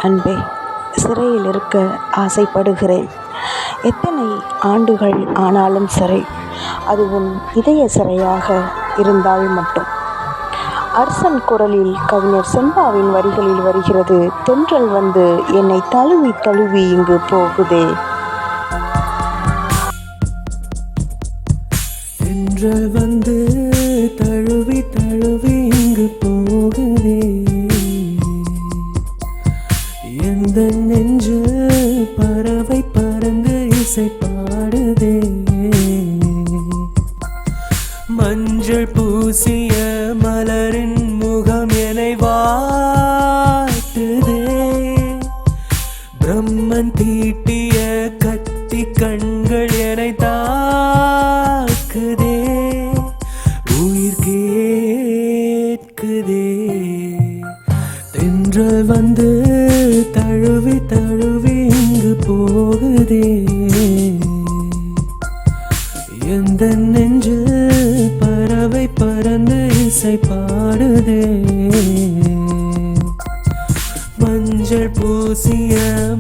அன்பே, சிறையில் இருக்க ஆசைப்படுகிறேன். எத்தனை ஆண்டுகள் ஆனாலும் சரி, அது உன் இதய சிறையாக இருந்தால் மட்டும். அரசன் குரலில் கவிஞர் செம்பாவின் வரிகளில் வருகிறது: தென்றல் வந்து என்னை தழுவி தழுவி இங்கு போகுதே. தென்றல் வந்து தழுவி தழுவி இங்கு போகுதே. எந்த நெஞ்சு பறவை பறந்து இசை பாடுதே. மஞ்சள் பூசிய மலரின் முகம் என்னை வாட்டுதே. பிரம்மன் தீட்டிய கத்தி கண்கள் என்னை தாக்குதே. உயிர் கேட்குதே. தென்றல் வந்து தழுவி தழுவி இங்கு போகுதே. எந்த நெஞ்சு பறவை பறந்து இசை பாடுதே. மஞ்சள் பூசிய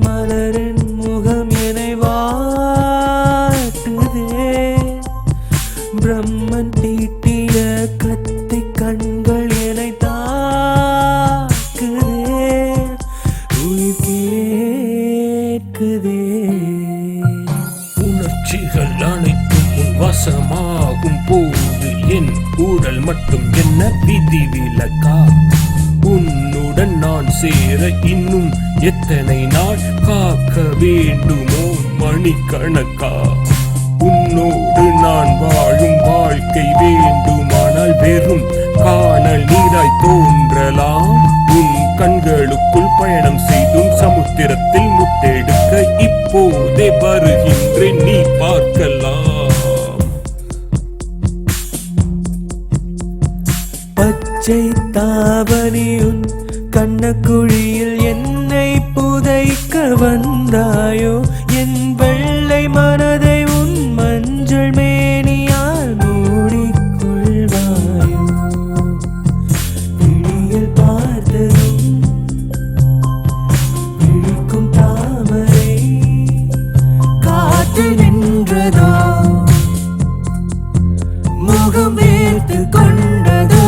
மலரின் முகம் என்னை வாட்டுதே. பிரம்மன் தீட்டிய கத்தி கண்கள் என்னை தாக்குதே. உயிர் கேட்குதே. உணர்ச்சிகள் அனைத்தும் உன் வசமாகும் போது என் உடல் மட்டும் என்ன விதிவிலக்கா? உன்னுடன் நான் சேர இன்னும் எத்தனை நாள் காக்க வேண்டுமோ மணிக்கணக்கா? உன்னோடு நான் வாழும் வாழ்க்கை வேண்டுமானால் வெறும் காணல் நீராய் தோன்றலாம். உன் கண்களுக்குள் பயணம் செய்தும் சமுத்திரத்தில் முத்தெடுக்க இப்போதே வருகின்றேன், நீ பார்க்கலாம். பச்சை தாவணியுன் கண்ணக்குழியில் என்னை புதைக்க வந்தாயோ. என் வெள்ளை மனதை உன் மஞ்சள் மேனியால் மூடிக்கொள்வாயோ. விழியில் பார்த்ததும் விழிக்கும் தாமரை காத்து நின்றதோ. முகம் வேர்த்து கொண்டதோ.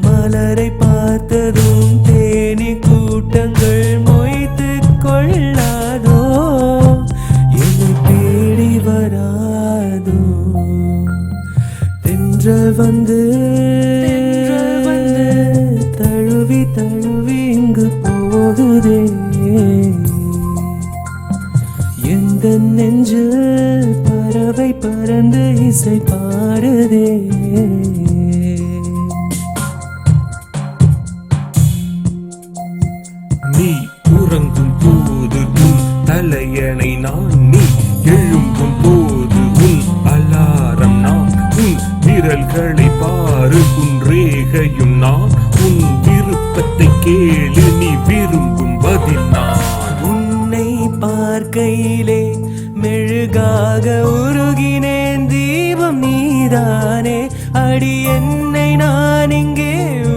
மலரை பார்த்ததும் தேனி கூட்டங்கள் மொய்த்து கொள்ளாதோ. என்னை தேடி வராதோ. தென்றல் வந்து தழுவி தழுவி இங்கு போகுதே. எந்த நெஞ்சு பறவை பறந்து இசை பாடுதே. நீ உறங்கும் போது உன் தலையணை நான், நீ எழும்பும் போது உன் அலாரம் நான். உன் விரல்களை பாரு, உன் ரேகையும் நான். உன் விருப்பத்தை கேளு, நீ விரும்பும் பதில் நான். உன்னை பார்க்கையிலே மெழுகாக உருகினேன், தீபம் நீதானே. அடி என்னை நான் இங்கே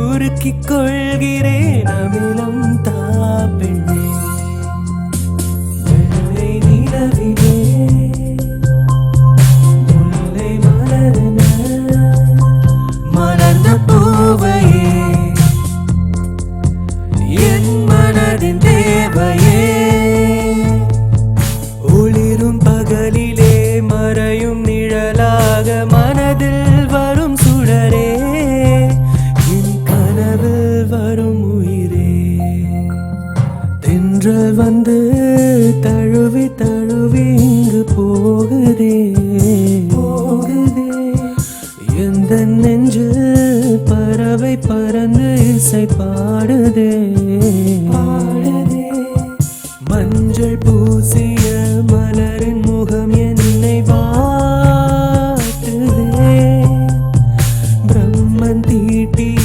உருக்கிக் கொள்கிறேன். அமிலம் தாப்பெண்ணே வெள்ளை நிலவிலே முல்லை மலரென மலர்ந்த பூவையே என் மனதின் தேவையே. ஒளிரும் பகலிலே மறையும் நிழலாக மனதில் வரும் சுடரே. என் கனவில் வரும் உயிரே. தென்றல் வந்து தழுவி தழுவி இங்கு போகுதே. எந்த நெஞ்சு பறவை பறந்து இசை பாடுதே. மஞ்சள் பூசிய மலரின் முகம் என்னை வாட்டுதே. பிரம்மன் தீட்டிய